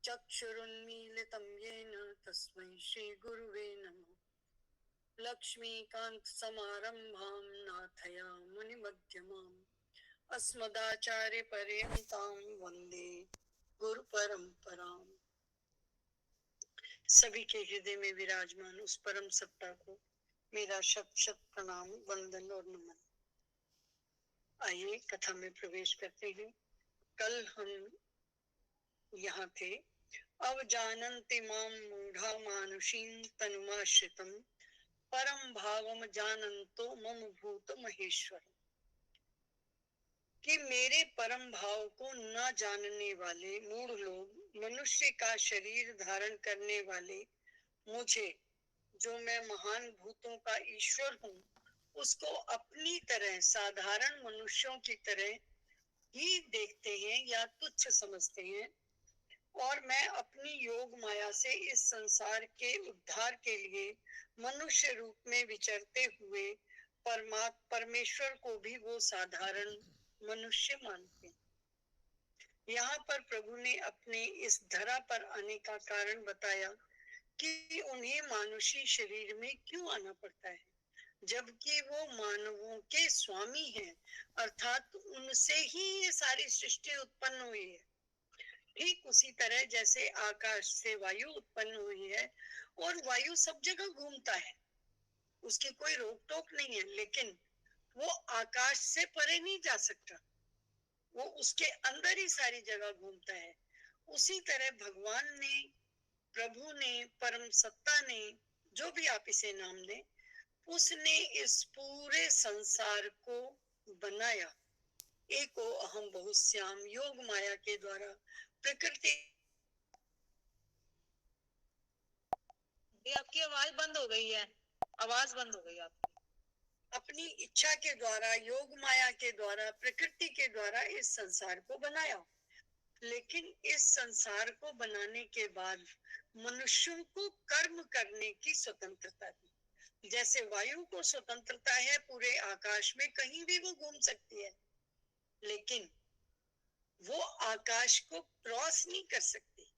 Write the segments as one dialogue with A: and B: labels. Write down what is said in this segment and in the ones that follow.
A: चक्षुरुन्मीलितं येन तस्मै श्रीगुरुवे नमः। लक्ष्मीकान्तसमारम्भां नाथयामुनिमध्यमाम् अस्मदाचार्यपर्यन्तां वन्दे गुरुपरम्पराम्। सभी के हृदय में विराजमान उस परम सत्ता को मेरा शत शत प्रणाम, वंदन और नमन। आइए कथा में प्रवेश करते हैं। कल हम यहाँ थे, अवजानन्ति मां मूढ़ा मानुषीं तनुमाश्रितं परम भावम जानन्तो मम भूत महेश्वर, कि मेरे परम भाव को न जानने वाले मूढ़ लोग मनुष्य का शरीर धारण करने वाले मुझे, जो मैं महान भूतों का ईश्वर हूँ, उसको अपनी तरह साधारण मनुष्यों की तरह ही देखते हैं या तुच्छ समझते हैं, और मैं अपनी योग माया से इस संसार के उद्धार के लिए मनुष्य रूप में विचरते हुए परमेश्वर को भी वो साधारण मनुष्य मानते हैं। यहाँ पर प्रभु ने अपने इस धरा पर आने का कारण बताया कि उन्हें मानुषी शरीर में क्यों आना पड़ता है, जबकि वो मानवों के स्वामी हैं, अर्थात उनसे ही ये सारी सृष्टि उत्पन्न हुई है। ठीक उसी तरह जैसे आकाश से वायु उत्पन्न हुई है और वायु सब जगह घूमता है, उसकी कोई रोक टोक नहीं है, लेकिन वो आकाश से परे नहीं जा सकता, वो उसके अंदर ही सारी जगह घूमता है। उसी तरह भगवान ने, प्रभु ने, परम सत्ता ने, जो भी आप इसे नाम दें, उसने इस पूरे संसार को बनाया एको अहम बहुश्याम योग माया के द्वारा। प्रकृति, आपकी आवाज बंद हो गई है, आवाज बंद हो गई आपकी। अपनी इच्छा के द्वारा, योग माया के द्वारा, प्रकृति के द्वारा इस संसार को बनाया, लेकिन इस संसार को बनाने के बाद मनुष्यों को कर्म करने की स्वतंत्रता दी। जैसे वायु को स्वतंत्रता है पूरे आकाश में कहीं भी वो घूम सकती है, लेकिन वो आकाश को क्रॉस नहीं कर सकती,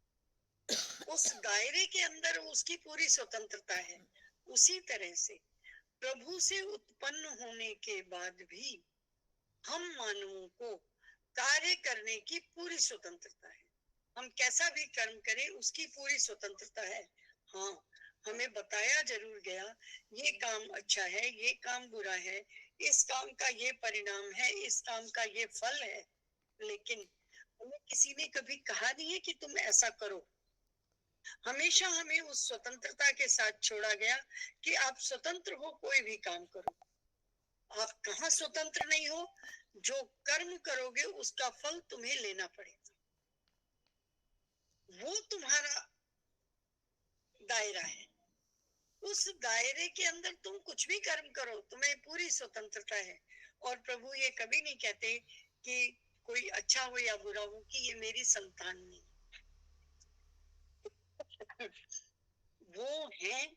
A: उस दायरे के अंदर उसकी पूरी स्वतंत्रता है। उसी तरह से प्रभु से उत्पन्न होने के बाद भी हम मानवों को कार्य करने की पूरी स्वतंत्रता है। हम कैसा भी कर्म करें उसकी पूरी स्वतंत्रता है। हाँ, हमें बताया जरूर गया ये काम अच्छा है, ये काम बुरा है, इस काम का ये परिणाम है, इस काम का ये फल है, लेकिन हमें किसी ने कभी कहा नहीं है कि तुम ऐसा करो। हमेशा हमें उस स्वतंत्रता के साथ छोड़ा गया कि आप स्वतंत्र हो, कोई भी काम करो। आप कहाँ स्वतंत्र नहीं हो, जो कर्म करोगे उसका फल तुम्हें लेना पड़ेगा, वो तुम्हारा दायरा है। उस दायरे के अंदर तुम कुछ भी कर्म करो, तुम्हें पूरी स्वतंत्रता है। और प्रभु ये कभी नहीं कहते कि कोई अच्छा हो या बुरा हो, कि ये मेरी संतान नहीं। वो है,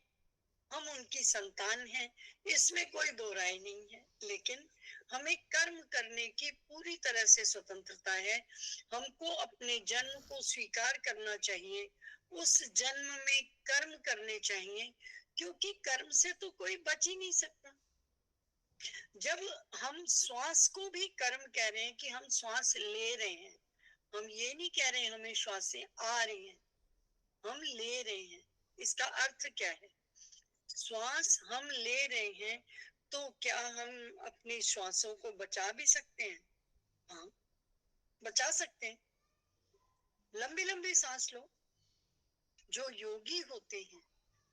A: हम उनकी संतान हैं, इसमें कोई दो राय नहीं है, लेकिन हमें कर्म करने की पूरी तरह से स्वतंत्रता है। हमको अपने जन्म को स्वीकार करना चाहिए, उस जन्म में कर्म करने चाहिए, क्योंकि कर्म से तो कोई बच ही नहीं सकता। जब हम श्वास को भी कर्म कह रहे हैं कि हम श्वास ले रहे हैं, हम ये नहीं कह रहे हैं हमें श्वासें आ रही हैं, हम ले रहे हैं। इसका अर्थ क्या है? श्वास हम ले रहे हैं, तो क्या हम अपनी श्वासों को बचा भी सकते हैं? हाँ, बचा सकते हैं। लंबी लंबी सांस लो। जो योगी होते हैं,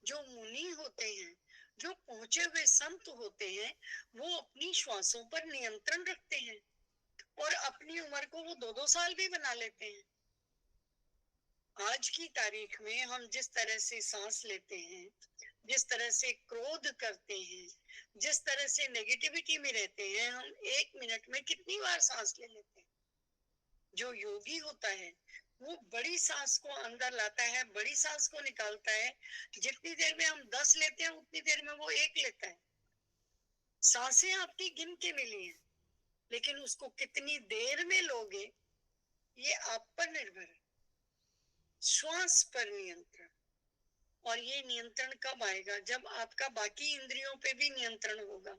A: जो मुनि होते हैं, जो पहुंचे हुए संत होते हैं, वो अपनी श्वासों पर नियंत्रण रखते हैं और अपनी उम्र को वो 2-2 साल भी बना लेते हैं। आज की तारीख में हम जिस तरह से सांस लेते हैं, जिस तरह से क्रोध करते हैं, जिस तरह से नेगेटिविटी में रहते हैं, हम 1 मिनट में कितनी बार सांस ले लेते हैं। जो योगी होता है वो बड़ी सांस को अंदर लाता है, बड़ी सांस को निकालता है। जितनी देर में हम 10 लेते हैं उतनी देर में वो 1 लेता है। सांसें आपकी गिन के मिली हैं, लेकिन उसको कितनी देर में लोगे ये आप पर निर्भर है। श्वास पर नियंत्रण। और ये नियंत्रण कब आएगा? जब आपका बाकी इंद्रियों पे भी नियंत्रण होगा।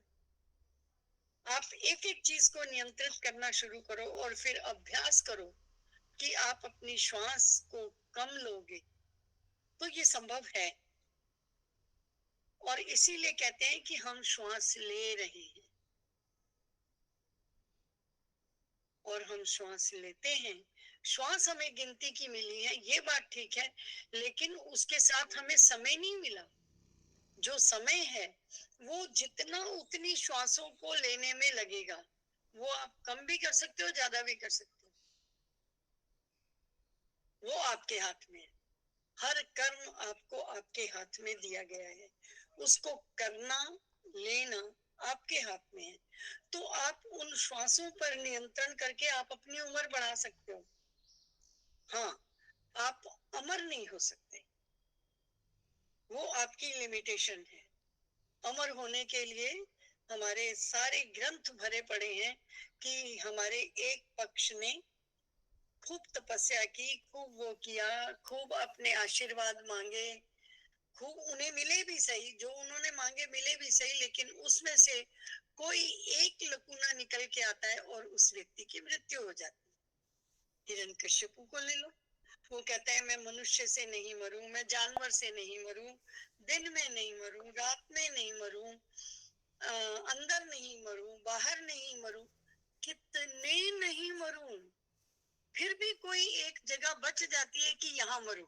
A: आप एक एक चीज को नियंत्रित करना शुरू करो और फिर अभ्यास करो कि आप अपनी श्वास को कम लोगे, तो ये संभव है। और इसीलिए कहते हैं कि हम श्वास ले रहे हैं और हम श्वास लेते हैं। श्वास हमें गिनती की मिली है, ये बात ठीक है, लेकिन उसके साथ हमें समय नहीं मिला। जो समय है वो जितना उतनी श्वासों को लेने में लगेगा, वो आप कम भी कर सकते हो, ज्यादा भी कर सकते हो, वो आपके हाथ में है। हर कर्म आपको आपके हाथ में दिया गया है, उसको करना लेना आपके हाथ में है। तो आप उन श्वासों पर नियंत्रण करके आप अपनी उम्र बढ़ा सकते हो। हाँ, आप अमर नहीं हो सकते, वो आपकी लिमिटेशन है। अमर होने के लिए हमारे सारे ग्रंथ भरे पड़े हैं कि हमारे एक पक्ष ने खूब तपस्या की, खूब वो किया, खूब अपने आशीर्वाद मांगे, खूब उन्हें मिले भी सही, जो उन्होंने मांगे मिले भी सही, लेकिन उसमें से कोई एक लकुना निकल के आता है और उस व्यक्ति की मृत्यु हो जाती है। हिरण्यकश्यपु को ले लो, वो कहता है मैं मनुष्य से नहीं मरूं, मैं जानवर से नहीं मरूं, दिन में नहीं मरूं, रात में नहीं मरूं, अंदर नहीं मरूं, बाहर नहीं मरूं, कितने नहीं मरूं, फिर भी कोई एक जगह बच जाती है कि यहाँ मरूं,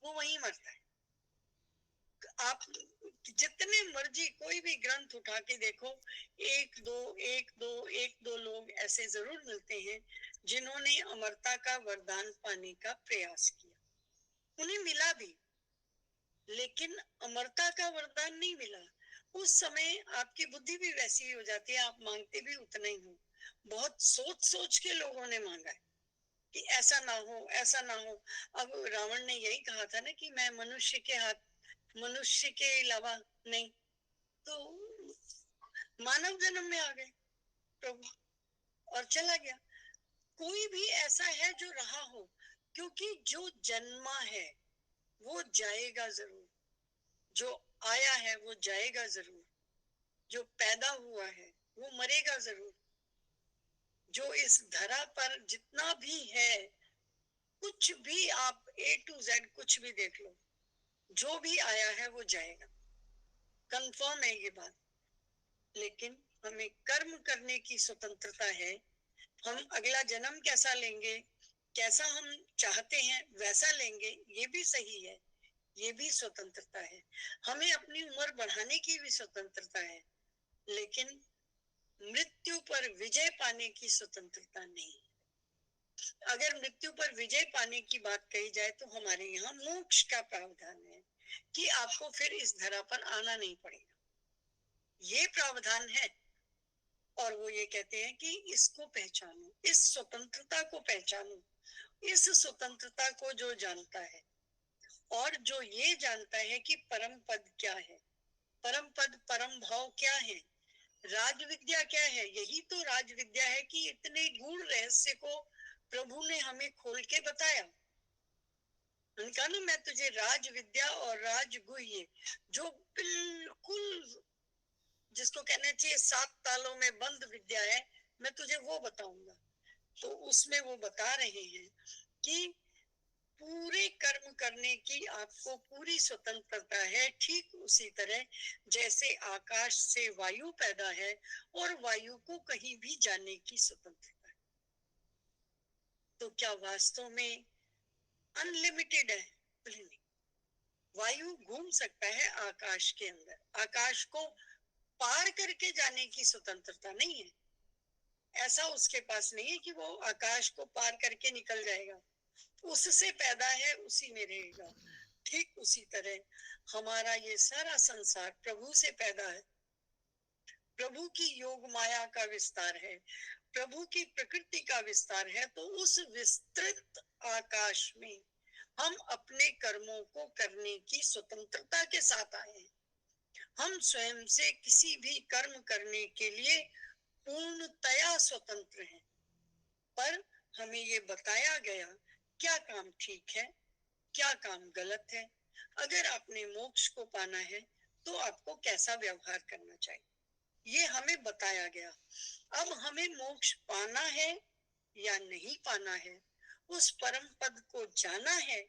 A: वो वहीं मरता है। आप जितने मर्जी कोई भी ग्रंथ उठा के देखो, एक दो लोग ऐसे जरूर मिलते हैं जिन्होंने अमरता का वरदान पाने का प्रयास किया, उन्हें मिला भी, लेकिन अमरता का वरदान नहीं मिला। उस समय आपकी बुद्धि भी वैसी ही हो जाती है, आप मांगते भी उतना ही हो। बहुत सोच सोच के लोगों ने मांगा है कि ऐसा ना हो, ऐसा ना हो। अब रावण ने यही कहा था ना कि मैं मनुष्य के अलावा नहीं, तो मानव जन्म में आ गए प्रभु और चला गया। कोई भी ऐसा है जो रहा हो, क्योंकि जो जन्मा है वो जाएगा जरूर, जो आया है वो जाएगा जरूर, जो पैदा हुआ है वो मरेगा जरूर। जो इस धरा पर जितना भी है, कुछ भी आप A to Z कुछ भी देख लो, जो भी आया है वो जाएगा, कंफर्म है ये बात। लेकिन हमें कर्म करने की स्वतंत्रता है। हम अगला जन्म कैसा लेंगे, कैसा हम चाहते हैं वैसा लेंगे, ये भी सही है, ये भी स्वतंत्रता है। हमें अपनी उम्र बढ़ाने की भी स्वतंत्रता है, लेकिन मृत्यु पर विजय पाने की स्वतंत्रता नहीं। अगर मृत्यु पर विजय पाने की बात कही जाए तो हमारे यहाँ मोक्ष का प्रावधान है कि आपको फिर इस धरा पर आना नहीं पड़ेगा, ये प्रावधान है। और वो ये कहते हैं कि इसको पहचानो, इस स्वतंत्रता को पहचानो। इस स्वतंत्रता को जो जानता है और जो ये जानता है कि परम पद क्या है, परम पद परम भाव क्या है, राज विद्या क्या है, यही तो राज विद्या है कि इतने गूढ़ रहस्य को प्रभु ने हमें खोल के बताया। उन्होंने कहा ना, मैं तुझे राज विद्या और राज गुह्य, जो बिल्कुल जिसको कहना चाहिए 7 तालों में बंद विद्या है, मैं तुझे वो बताऊंगा। तो उसमें वो बता रहे हैं कि पूरे कर्म करने की आपको पूरी स्वतंत्रता है, ठीक उसी तरह जैसे आकाश से वायु पैदा है और वायु को कहीं भी जाने की स्वतंत्रता है। तो क्या वास्तव में अनलिमिटेड है? नहीं, वायु घूम सकता है आकाश के अंदर, आकाश को पार करके जाने की स्वतंत्रता नहीं है। ऐसा उसके पास नहीं है कि वो आकाश को पार करके निकल जाएगा, उससे पैदा है उसी में रहेगा। ठीक उसी तरह हमारा ये सारा संसार प्रभु से पैदा है, प्रभु की योग माया का विस्तार है, प्रभु की प्रकृति का विस्तार है। तो उस विस्तृत आकाश में हम अपने कर्मों को करने की स्वतंत्रता के साथ आए हैं। हम स्वयं से किसी भी कर्म करने के लिए पूर्णतया स्वतंत्र हैं, पर हमें ये बताया गया क्या काम ठीक है, क्या काम गलत है, अगर आपने मोक्ष को पाना है तो आपको कैसा व्यवहार करना चाहिए, ये हमें बताया गया। अब हमें मोक्ष पाना है या नहीं पाना है, उस परम पद को जाना है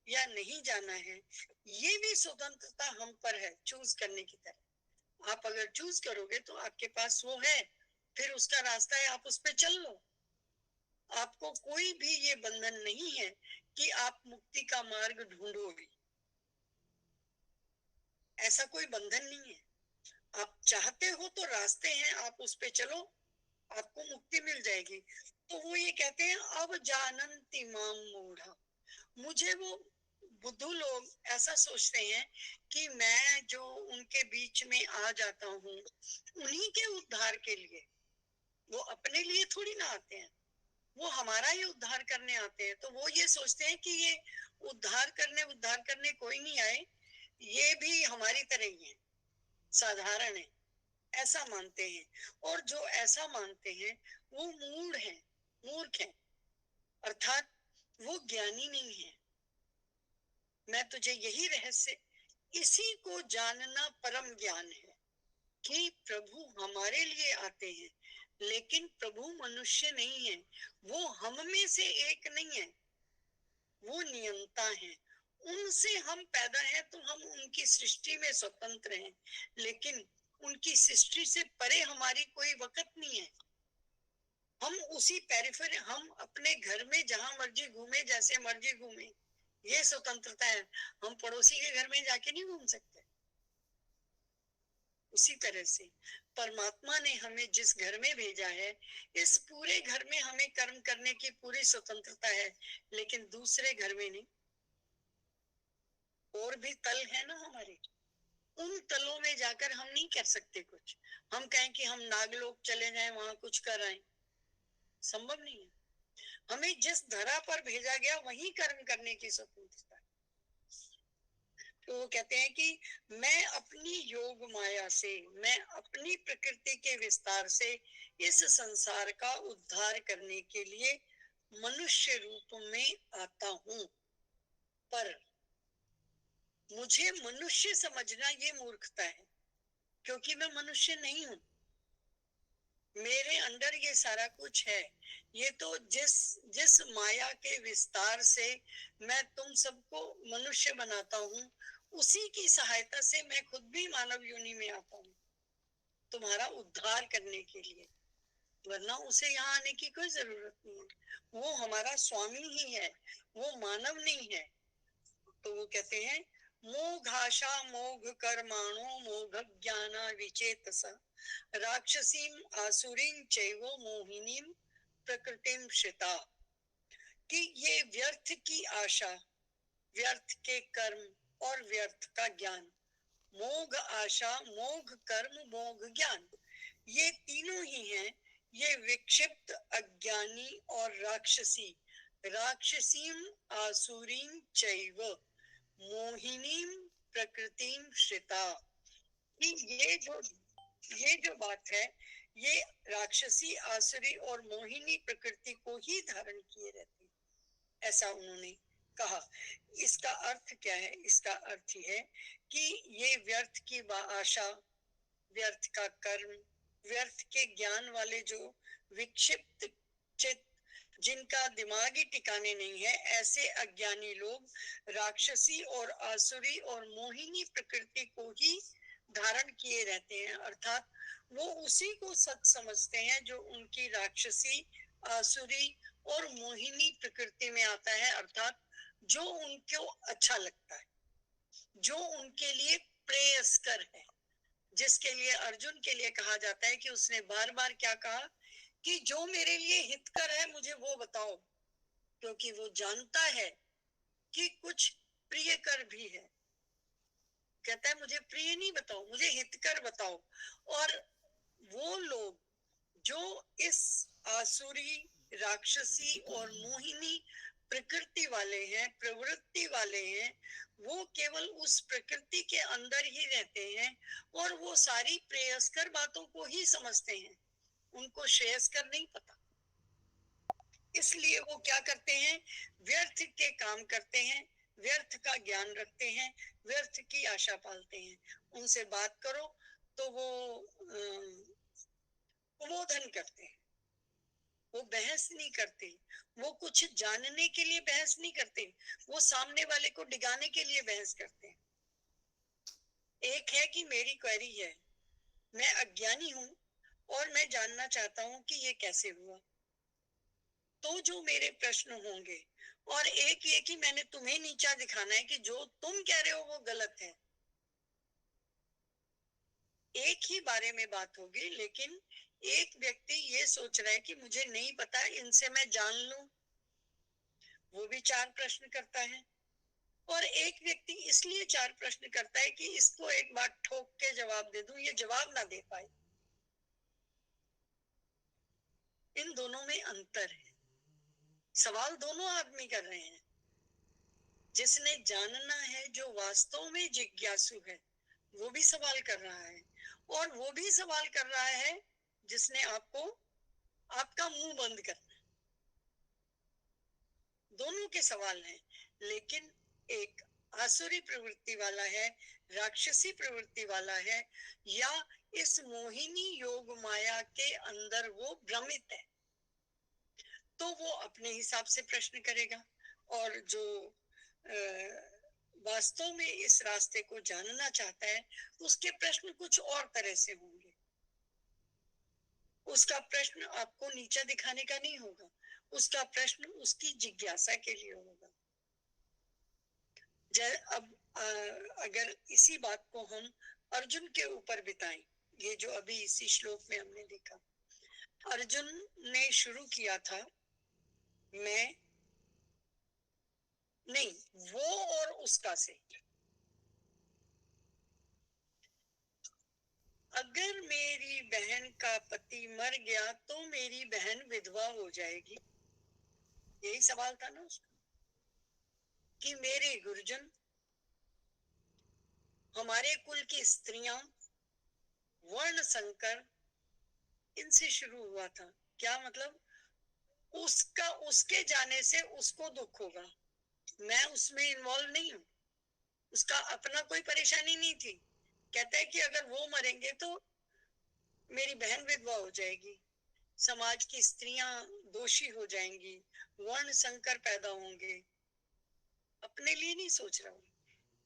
A: या नहीं जाना है, ये भी स्वतंत्रता हम पर है चूज करने की तरह। आप अगर चूज करोगे तो आपके पास वो है, फिर उसका रास्ता है, आप उस पर चल लो। आपको कोई भी ये बंधन नहीं है कि आप मुक्ति का मार्ग ढूंढोगे, ऐसा कोई बंधन नहीं है। आप चाहते हो तो रास्ते हैं, आप उस पे चलो, आपको मुक्ति मिल जाएगी। तो वो ये कहते हैं अब जानन्ति माम मूढ़ा। मुझे वो बुद्धू लोग ऐसा सोचते हैं कि मैं जो उनके बीच में आ जाता हूँ उन्हीं के उद्धार के लिए, वो अपने लिए थोड़ी ना आते हैं, वो हमारा ही उद्धार करने आते हैं। तो वो ये सोचते हैं कि ये उद्धार करने कोई नहीं आए, ये भी हमारी तरह ही है, साधारण है, ऐसा मानते हैं। और जो ऐसा मानते हैं वो मूढ़ है, मूर्ख है, अर्थात वो ज्ञानी नहीं है। मैं तुझे यही रहस्य, इसी को जानना परम ज्ञान है कि प्रभु हमारे लिए आते हैं, लेकिन प्रभु मनुष्य नहीं है, वो हम में से एक नहीं है, वो नियंता है। उनसे हम पैदा हैं तो हम उनकी सृष्टि में स्वतंत्र हैं, लेकिन उनकी सृष्टि से परे हमारी कोई वक़्त नहीं है। हम उसी पेरिफेरी, हम अपने घर में जहां मर्जी घूमे, जैसे मर्जी घूमे, ये स्वतंत्रता है। हम पड़ोसी के घर में जाके नहीं घूम सकते। उसी तरह से परमात्मा ने हमें जिस घर में भेजा है, इस पूरे घर में हमें कर्म करने की पूरी स्वतंत्रता है, लेकिन दूसरे घर में नहीं। और भी तल है ना हमारे, उन तलों में जाकर हम नहीं कर सकते कुछ। हम कहें कि हम नागलोक चले जाएं, वहां कुछ कर आए, संभव नहीं है। हमें जिस धरा पर भेजा गया वहीं कर्म करने की स्वतंत्रता है। तो वो कहते हैं कि मैं अपनी योग माया से, मैं अपनी प्रकृति के विस्तार से इस संसार का उद्धार करने के लिए मनुष्य रूप में आता हूं, पर मुझे मनुष्य समझना ये मूर्खता है, क्योंकि मैं मनुष्य नहीं हूं। मेरे अंदर ये सारा कुछ है। ये तो जिस जिस माया के विस्तार से मैं तुम सबको मनुष्य बनाता हूँ, उसी की सहायता से मैं खुद भी मानव योनि में आता हूँ, तुम्हारा उद्धार करने के लिए, वरना उसे यहाँ आने की कोई जरूरत नहीं है। वो हमारा स्वामी ही है, वो मानव नहीं है। तो वो कहते हैं मोघाशा मोघ कर्माणो मोघ ज्ञाना विचेतसा राक्षसीम आसुरीं चैव मोहिनीम प्रकृतिम श्रिता। कि ये व्यर्थ की आशा, व्यर्थ के कर्म और व्यर्थ का ज्ञान, मोघ आशा, मोघ कर्म, मोघ ज्ञान, ये तीनों ही हैं। ये विक्षिप्त, अज्ञानी और राक्षसी, राक्षसीम आसुरीं चैव मोहिनीम प्रकृतिम श्रिता। कि ये जो बात है, ये राक्षसी, आसुरी और मोहिनी प्रकृति को ही धारण किए रहते हैं, ऐसा उन्होंने कहा। इसका अर्थ क्या है? इसका अर्थ है कि ये व्यर्थ की आशा, व्यर्थ का कर्म, व्यर्थ के ज्ञान वाले जो विक्षिप्त चित्त, जिनका दिमागी ठिकाने नहीं है, ऐसे अज्ञानी लोग राक्षसी और आसुरी और मोहिनी प्रकृति को ही धारण किए रहते हैं। अर्थात वो उसी को सच समझते हैं जो उनकी राक्षसी, आसुरी और मोहिनी प्रकृति में आता है, अर्थात जो उनको अच्छा लगता है, जो उनके लिए प्रेयस्कर है। जिसके लिए अर्जुन के लिए कहा जाता है कि उसने बार बार क्या कहा कि जो मेरे लिए हितकर है मुझे वो बताओ, क्योंकि वो जानता है कि कुछ प्रियकर भी है। कहता है मुझे प्रिय नहीं बताओ, मुझे हितकर बताओ। और वो लोग जो इस आसुरी, राक्षसी और मोहिनी प्रकृति वाले हैं, प्रवृत्ति वाले हैं, वो केवल उस प्रकृति के अंदर ही रहते हैं और वो सारी प्रेयस्कर बातों को ही समझते हैं, उनको श्रेयस्कर नहीं पता। इसलिए वो क्या करते हैं, व्यर्थ के काम करते हैं, व्यर्थ का ज्ञान रखते हैं, व्यर्थ की आशा पालते हैं। उनसे बात करो तो वो प्रबोधन करते हैं, वो बहस नहीं करते, वो कुछ जानने के लिए बहस नहीं करते, वो सामने वाले को डिगाने के लिए बहस करते हैं। एक है कि मेरी क्वेरी है, मैं अज्ञानी हूं और मैं जानना चाहता हूं कि ये कैसे हुआ, तो जो मेरे प्रश्न होंगे, और एक ये कि मैंने तुम्हें नीचा दिखाना है कि जो तुम कह रहे हो वो गलत है। एक ही बारे में बात होगी, लेकिन एक व्यक्ति ये सोच रहा है कि मुझे नहीं पता, इनसे मैं जान लूं, वो भी चार प्रश्न करता है। और एक व्यक्ति इसलिए चार प्रश्न करता है कि इसको एक बार ठोक के जवाब दे दूं, ये जवाब ना दे पाए। इन दोनों में अंतर है। सवाल दोनों आदमी कर रहे हैं। जिसने जानना है, जो वास्तव में जिज्ञासु है, वो भी सवाल कर रहा है, और वो भी सवाल कर रहा है जिसने आपको आपका मुंह बंद करना है। दोनों के सवाल हैं, लेकिन एक आसुरी प्रवृत्ति वाला है, राक्षसी प्रवृत्ति वाला है, या इस मोहिनी योग माया के अंदर वो भ्रमित है, तो वो अपने हिसाब से प्रश्न करेगा। और जो वास्तव में इस रास्ते को जानना चाहता है, उसके प्रश्न कुछ और तरह से होंगे। उसका प्रश्न आपको नीचा दिखाने का नहीं होगा, उसका प्रश्न उसकी जिज्ञासा के लिए होगा। अब अगर इसी बात को हम अर्जुन के ऊपर बिताएं, ये जो अभी इसी श्लोक में हमने देखा, अर्जुन ने शुरू किया था, मैं नहीं, वो और उसका से। अगर मेरी बहन का पति मर गया तो मेरी बहन विधवा हो जाएगी, यही सवाल था ना उसका। कि मेरे गुरुजन, हमारे कुल की स्त्रियां, वर्ण संकर, इनसे शुरू हुआ था। क्या मतलब, उसका उसके जाने से उसको दुख होगा, मैं उसमें इन्वॉल्व नहीं हूं, उसका अपना कोई परेशानी नहीं थी। कहता है कि अगर वो मरेंगे तो मेरी बहन विधवा हो जाएगी, समाज की स्त्रियां दोषी हो जाएंगी, वर्ण संकर पैदा होंगे। अपने लिए नहीं सोच रहा हूँ,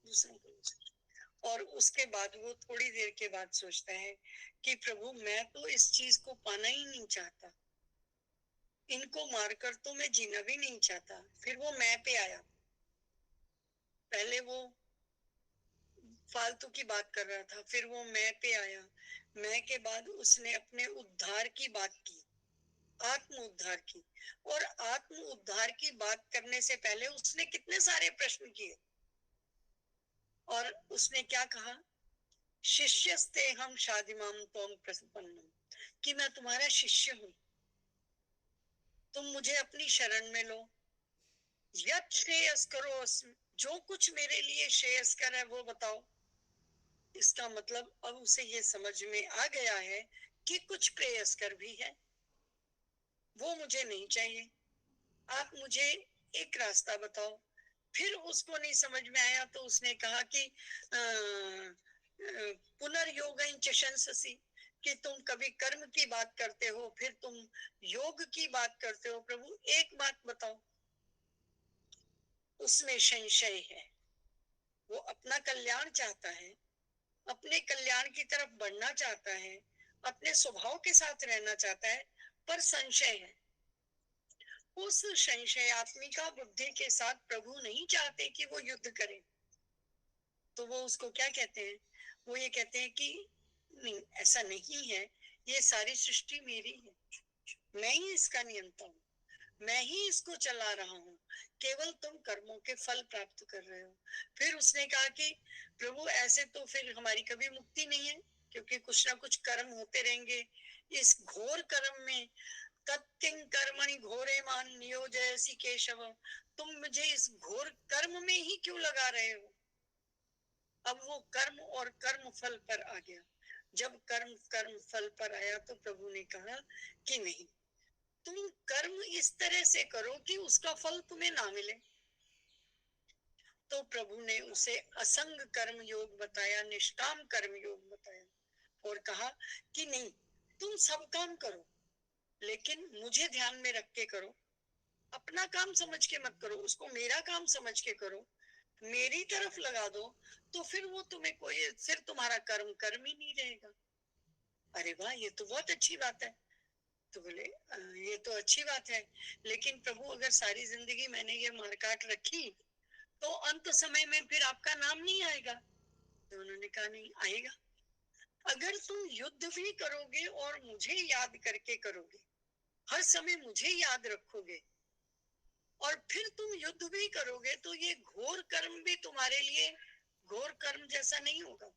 A: दूसरों को नहीं सोच रहा। और उसके बाद वो थोड़ी देर के बाद सोचता है कि प्रभु, मैं तो इस चीज को पाना ही नहीं चाहता, इनको मारकर तो मैं जीना भी नहीं चाहता। फिर वो मैं पे आया। पहले वो फालतू की बात कर रहा था, फिर वो मैं पे आया। मैं के बाद उसने अपने उद्धार की बात की, आत्म उद्धार की। और आत्म उद्धार की बात करने से पहले उसने कितने सारे प्रश्न किए। और उसने क्या कहा, शिष्यस्ते हम शादिमाम त्वं प्रपन्नम, कि मैं तुम्हारा शिष्य हूं, तुम मुझे अपनी शरण में लो। यत् श्रेयस्करो, जो कुछ मेरे लिए श्रेयस्कर है वो बताओ। इसका मतलब अब उसे ये समझ में आ गया है कि कुछ प्रेयस्कर भी है, वो मुझे नहीं चाहिए, आप मुझे एक रास्ता बताओ। फिर उसको नहीं समझ में आया तो उसने कहा कि पुनर्योग चशंससी, कि तुम कभी कर्म की बात करते हो, फिर तुम योग की बात करते हो, प्रभु एक बात बताओ। उसमें संशय है, वो अपना कल्याण चाहता है, अपने कल्याण की तरफ बढ़ना चाहता है, अपने स्वभाव के साथ रहना चाहता है, पर संशय है। उस संशयात्मिका बुद्धि के साथ प्रभु नहीं चाहते कि वो युद्ध करे। तो वो उसको क्या कहते हैं, वो ये कहते हैं कि नहीं, ऐसा नहीं है, ये सारी सृष्टि मेरी है, मैं ही इसका नियंता हूँ, मैं ही इसको चला रहा हूँ, केवल तुम कर्मों के फल प्राप्त कर रहे हो। फिर उसने कहा कि प्रभु, ऐसे तो फिर हमारी कभी मुक्ति नहीं है, क्योंकि कुछ ना कुछ कर्म होते रहेंगे। इस घोर कर्म में, तत्किं कर्मणि घोरे मान नियोजयसि केशव, तुम मुझे इस घोर कर्म में ही क्यों लगा रहे हो। अब वो कर्म और कर्म फल पर आ गया। जब कर्म कर्म फल पर आया तो प्रभु ने कहा कि नहीं, तुम कर्म इस तरह से करो कि उसका फल तुम्हें ना मिले। तो प्रभु ने उसे असंग कर्म योग बताया, निष्काम कर्म योग बताया, और कहा कि नहीं, तुम सब काम करो लेकिन मुझे ध्यान में रख के करो। अपना काम समझ के मत करो, उसको मेरा काम समझ के करो, मेरी तरफ लगा दो, तो फिर वो तुम्हें कोई, फिर तुम्हारा कर्म कर्म ही नहीं रहेगा। अरे वाह, ये तो बहुत अच्छी बात है। तो बोले ये तो अच्छी बात है, लेकिन प्रभु अगर सारी जिंदगी मैंने ये मारकाट रखी तो अंत समय में फिर आपका नाम नहीं आएगा। तो उन्होंने कहा नहीं आएगा। अगर तुम युद्ध भी करोगे और मुझे याद करके करोगे, हर समय मुझे याद रखोगे, और फिर तुम युद्ध भी करोगे, तो ये घोर कर्म भी तुम्हारे लिए घोर कर्म जैसा नहीं होगा,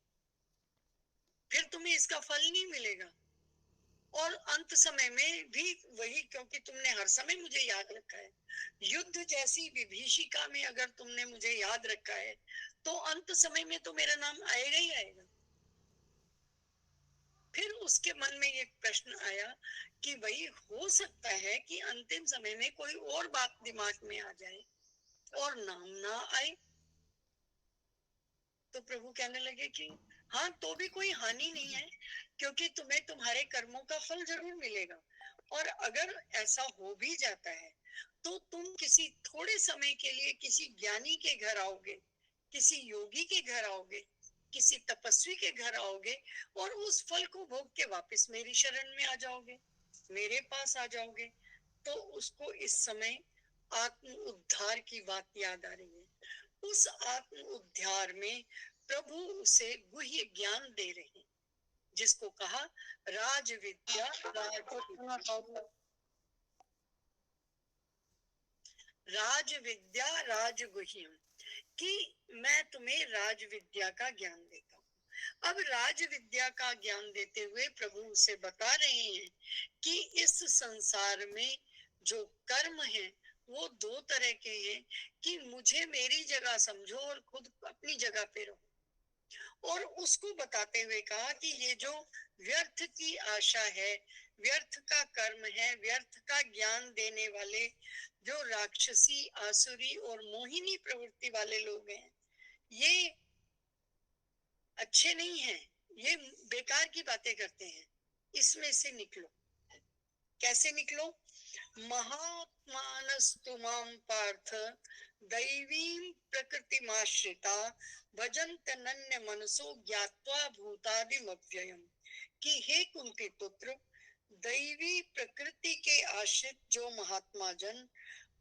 A: फिर तुम्हें इसका फल नहीं मिलेगा। और अंत समय में भी वही, क्योंकि तुमने हर समय मुझे याद रखा है। युद्ध जैसी विभीषिका में अगर तुमने मुझे याद रखा है, तो अंत समय में तो मेरा नाम आएगा ही आएगा। फिर उसके मन में एक प्रश्न आया कि भाई हो सकता है कि अंतिम समय में कोई और बात दिमाग में आ जाए और नाम ना आए। तो प्रभु कहने लगे कि हाँ, तो भी कोई हानि नहीं है, क्योंकि तुम्हें तुम्हारे कर्मों का फल जरूर मिलेगा। और अगर ऐसा हो भी जाता है तो तुम किसी थोड़े समय के लिए किसी ज्ञानी के घर आओगे, किसी योगी के घर आओगे, किसी तपस्वी के घर आओगे, और उस फल को भोग के वापस मेरी शरण में आ जाओगे, मेरे पास आ जाओगे। तो उसको इस समय आत्म उद्धार की बात याद आ रही है। उस आत्म उद्धार में प्रभु उसे गुह्य ज्ञान दे रहे हैं, जिसको कहा राज विद्या राज विद्या राजगुह्यम, कि मैं तुम्हें राज विद्या का ज्ञान देता हूँ। अब राज विद्या का ज्ञान देते हुए प्रभु उसे बता रहे हैं कि इस संसार में जो कर्म है वो दो तरह के हैं, कि मुझे मेरी जगह समझो और खुद अपनी जगह पे रहो। और उसको बताते हुए कहा कि ये जो व्यर्थ की आशा है, व्यर्थ का कर्म है, व्यर्थ का ज्ञान देने वाले जो राक्षसी, आसुरी और मोहिनी प्रवृत्ति वाले लोग हैं, ये अच्छे नहीं हैं, ये बेकार की बातें करते हैं, इसमें से निकलो। कैसे निकलो? महात्मानस्तु मां पार्थ दैवीं प्रकृतिमाश्रिता भजन्त नन्य मनसो ज्ञात्वा भूतादिमव्ययम्, कि हे कुंती पुत्र, दैवी प्रकृति के आश्रित जो महात्मा जन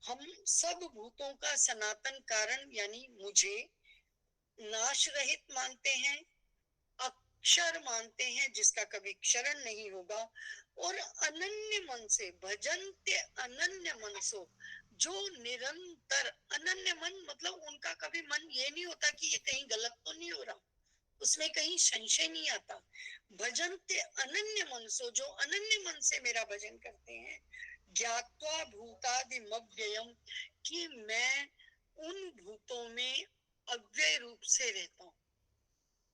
A: हम सब भूतों का सनातन कारण यानी मुझे नाश रहित मानते हैं, अक्षर मानते हैं जिसका कभी क्षरण नहीं होगा, और अनन्य मन से भजन्ते अनन्य मन सो, जो निरंतर, अनन्य मन मतलब उनका कभी मन ये नहीं होता कि ये कहीं गलत तो नहीं हो रहा, उसमें कहीं संशय नहीं आता। भजन्ते अनन्य मन सो, जो अनन्य मन से मेरा भजन करते हैं, ज्ञात्वा भूतादिमव्ययम्, कि मैं उन भूतों में अव्यय रूप से रहता हूँ,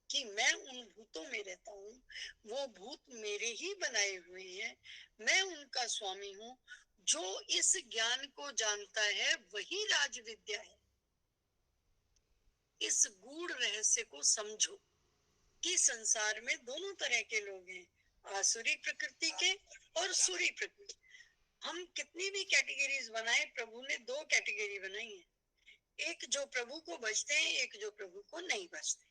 A: कि मैं उन भूतों में रहता हूँ, वो भूत मेरे ही बनाए हुए हैं, मैं उनका स्वामी हूँ। जो इस ज्ञान को जानता है वही राज विद्या है। इस गूढ़ रहस्य को समझो कि संसार में दोनों तरह के लोग हैं, आसुरी प्रकृति के और सुरी प्रकृति। हम कितनी भी कैटेगरीज बनाए, प्रभु ने दो कैटेगरी बनाई है, एक जो प्रभु को भजते हैं, एक जो प्रभु को नहीं भजते।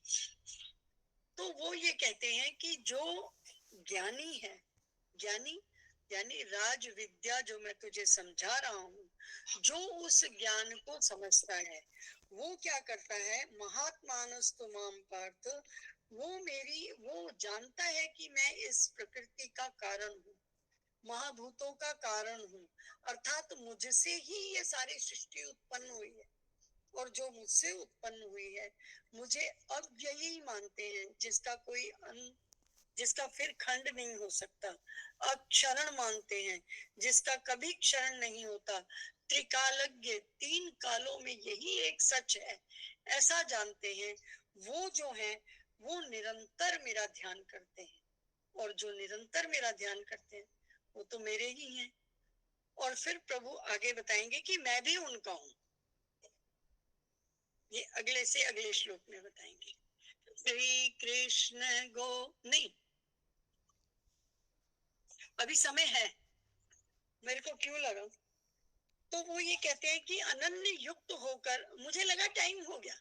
A: तो वो ये कहते हैं कि जो ज्ञानी है, ज्ञानी यानी राज विद्या जो मैं तुझे समझा रहा हूँ, जो उस ज्ञान को समझता है, वो क्या करता है, महात्मानस्तु मां पार्थ, वो जानता है कि मैं इस प्रकृति का कारण हूँ, महाभूतों का कारण हूँ, अर्थात मुझसे ही ये सारी सृष्टि उत्पन्न हुई है, और जो मुझसे उत्पन्न हुई है मुझे अव्ययी मानते हैं, जिसका कोई जिसका फिर खंड नहीं हो सकता, अक्षरण मानते हैं, जिसका कभी क्षरण नहीं होता, त्रिकालज्ञ, तीन कालों में यही एक सच है, ऐसा जानते हैं। वो जो है वो निरंतर मेरा ध्यान करते हैं, और जो निरंतर मेरा ध्यान करते हैं वो तो मेरे ही हैं। और फिर प्रभु आगे बताएंगे कि मैं भी उनका हूं। ये अगले से अगले श्लोक में बताएंगे। श्री कृष्ण गो नहीं, अभी समय है, मेरे को क्यों लगा। तो वो ये कहते हैं कि अनन्य युक्त होकर, मुझे लगा टाइम हो गया,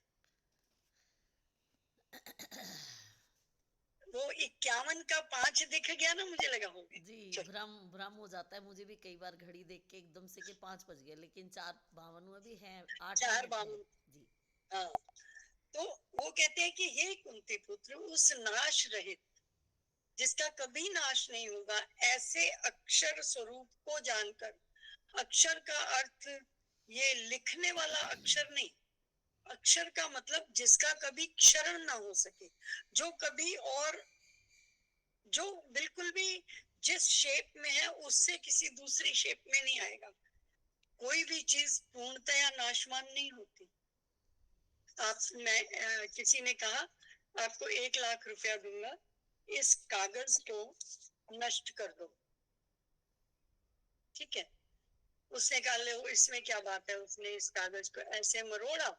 A: वो 51 का 5 दिख गया ना, मुझे लगा हो गया।
B: जी,
A: चलो,
B: भ्रम भ्रम हो जाता है मुझे भी कई बार घड़ी देख के एकदम से कि 5 बज गए, लेकिन 4:52 में भी है, 8 मिनट है।
A: 4:52।
B: जी।
A: हाँ, तो वो कहते हैं कि हे कुंती पुत्र, उस नाश रहित, जिसका कभी नाश नहीं होगा, ऐसे अक्षर स्वरूप को जानकर। अक्षर का अर्थ ये लिखने वाला अक्षर नहीं, अक्षर का मतलब जिसका कभी क्षरण ना हो सके, जो कभी और जो बिल्कुल भी जिस शेप में है उससे किसी दूसरी शेप में नहीं आएगा। कोई भी चीज पूर्णतया नाशवान नहीं होती। आप किसी ने कहा आपको 1 लाख रुपया दूंगा, इस कागज को नष्ट कर दो, ठीक है। उसने कहा ले इसमें क्या बात है, उसने इस कागज को ऐसे मरोड़ा,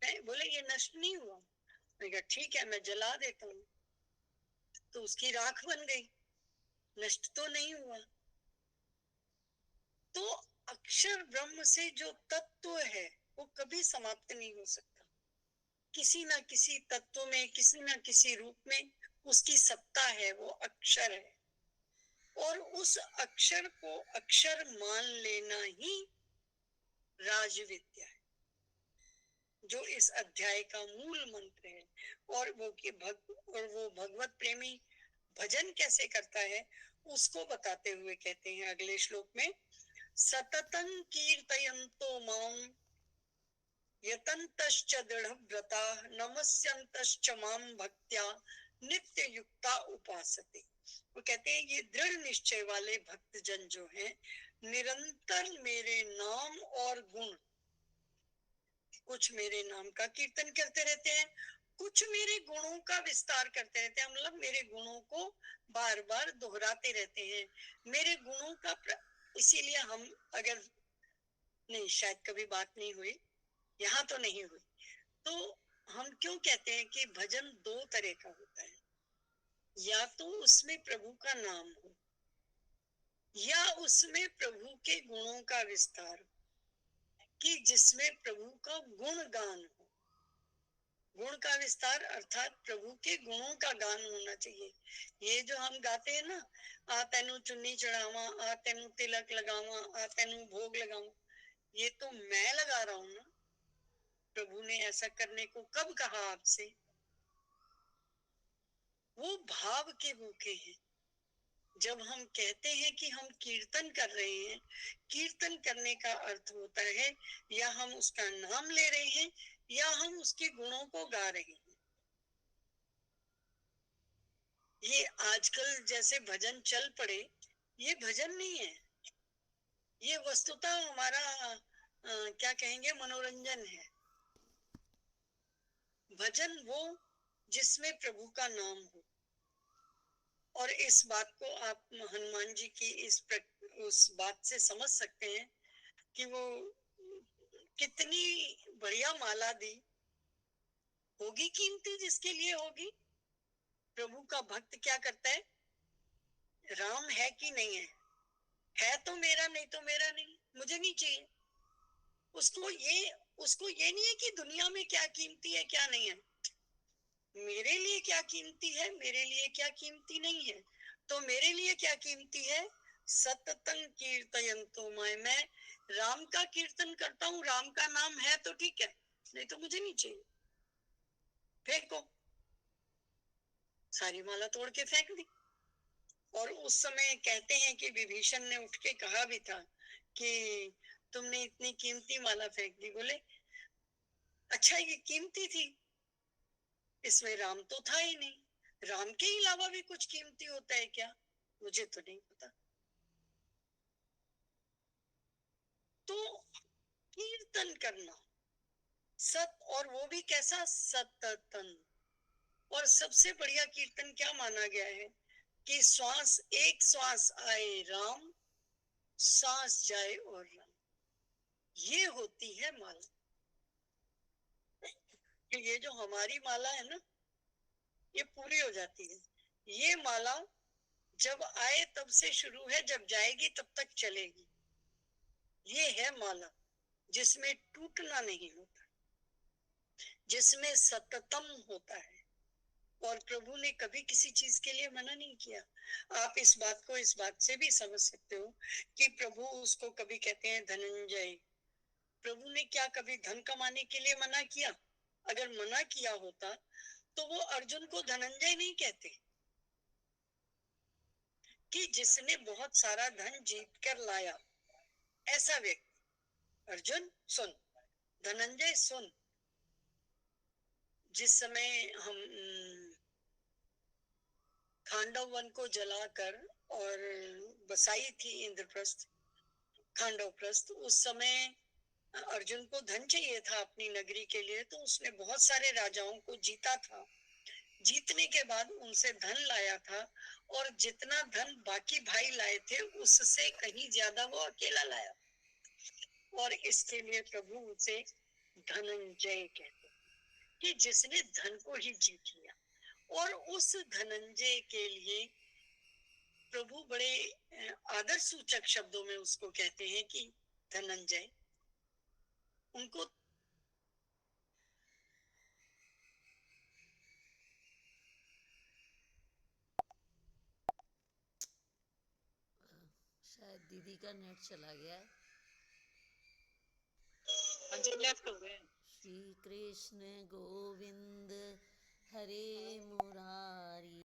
A: मैं बोले ये नष्ट नहीं हुआ। मैंने कहा ठीक है, मैं जला देता हूँ। तो उसकी राख बन गई, नष्ट तो नहीं हुआ। तो अक्षर ब्रह्म से जो तत्व है वो कभी समाप्त नहीं हो सकता। किसी ना किसी तत्व में, किसी ना किसी रूप में उसकी सत्ता है, वो अक्षर है। और उस अक्षर को अक्षर मान लेना ही राजविद्या है, जो इस अध्याय का मूल मंत्र है। और वो भगवत प्रेमी भजन कैसे करता है उसको बताते हुए कहते हैं अगले श्लोक में, सततं कीर्तयन्तो मां यतन्तश्च दृढव्रता नमस्यन्तश्च मां भक्त्या नित्य युक्ता उपासते। वो कहते हैं ये दृढ़ निश्चय वाले भक्त जन जो हैं, निरंतर मेरे नाम और गुण, कुछ मेरे नाम का कीर्तन करते रहते हैं, कुछ मेरे गुणों का विस्तार करते रहते हैं, मतलब मेरे गुणों को बार बार दोहराते रहते हैं। मेरे गुणों का इसीलिए हम अगर, नहीं शायद कभी बात नहीं हुई, यहाँ तो नहीं हुई, तो हम क्यों कहते हैं कि भजन 2 तरह का होता है, या तो उसमें प्रभु का नाम हो, या उसमें प्रभु के गुणों का विस्तार, कि जिसमें प्रभु का गुण गान हो। गुण का विस्तार अर्थात प्रभु के गुणों का गान होना चाहिए। ये जो हम गाते हैं ना, आ तेनू चुन्नी चढ़ावा, आ तेनू तिलक लगावा, आ तेनू भोग लगावा, ये तो मैं लगा रहा हूं ना। प्रभु ने ऐसा करने को कब कहा आपसे? वो भाव के भूखे हैं। जब हम कहते हैं कि हम कीर्तन कर रहे हैं, कीर्तन करने का अर्थ होता है या हम उसका नाम ले रहे हैं या हम उसके गुणों को गा रहे हैं। ये आजकल जैसे भजन चल पड़े, ये भजन नहीं है, ये वस्तुतः हमारा क्या कहेंगे, मनोरंजन है। भजन वो जिसमें प्रभु का नाम हो। और इस बात को आप हनुमान जी की उस बात से समझ सकते हैं कि वो कितनी बढ़िया माला दी होगी, कीमती जिसके लिए होगी। प्रभु का भक्त क्या करता है, राम है कि नहीं है तो मेरा, नहीं तो मेरा नहीं, मुझे नहीं चाहिए। उसको ये नहीं है कि दुनिया में क्या कीमती है क्या नहीं है, मेरे लिए क्या कीमती है, मेरे लिए क्या कीमती नहीं है। तो मेरे लिए क्या कीमती है, सततं कीर्तयन्तो मैं राम का कीर्तन करता हूँ, राम का नाम है तो ठीक है, नहीं तो मुझे नहीं चाहिए, फेंको। सारी माला तोड़ के फेंक दी। और उस समय कहते हैं कि विभीषण ने उठ के कहा भी था कि तुमने इतनी कीमती माला फेंक दी। बोले अच्छा ये कीमती थी, इसमें राम तो था ही नहीं, राम के अलावा भी कुछ कीमती होता है क्या, मुझे तो नहीं पता। तो कीर्तन करना सत, और वो भी कैसा, सततन। और सबसे बढ़िया कीर्तन क्या माना गया है कि श्वास एक श्वास आए राम, सांस जाए और रंग, ये होती है माला। ये जो हमारी माला है ना, ये पूरी हो जाती है। ये माला जब आए तब से शुरू है, जब जाएगी तब तक चलेगी। ये है माला जिसमें टूटना नहीं होता, जिसमें सततम होता है। और प्रभु ने कभी किसी चीज के लिए मना नहीं किया। आप इस बात को इस बात से भी समझ सकते हो कि प्रभु उसको कभी कहते हैं धनंजय। प्रभु ने क्या कभी धन कमाने के लिए मना किया? अगर मना किया होता तो वो अर्जुन को धनंजय नहीं कहते कि जिसने बहुत सारा धन जीत कर लाया, ऐसा व्यक्ति। अर्जुन सुन, धनंजय सुन, जिस समय हम खांडव वन को जलाकर और बसाई थी इंद्रप्रस्थ, खांडव प्रस्थ, उस समय अर्जुन को धन चाहिए था अपनी नगरी के लिए, तो उसने बहुत सारे राजाओं को जीता था। जीतने के बाद उनसे धन लाया था, और जितना धन बाकी भाई लाए थे उससे कहीं ज्यादा वो अकेला लाया। और इसके लिए प्रभु उसे धनंजय कहते, कि जिसने धन को ही जीत लिया। और उस धनंजय के लिए प्रभु बड़े आदर सूचक शब्दों में उसको कहते हैं कि धनंजय। उनको
B: शायद दीदी का नेट चला गया है।
A: लेफ्ट हो गए।
B: श्री कृष्ण गोविंद हरे मुरारी।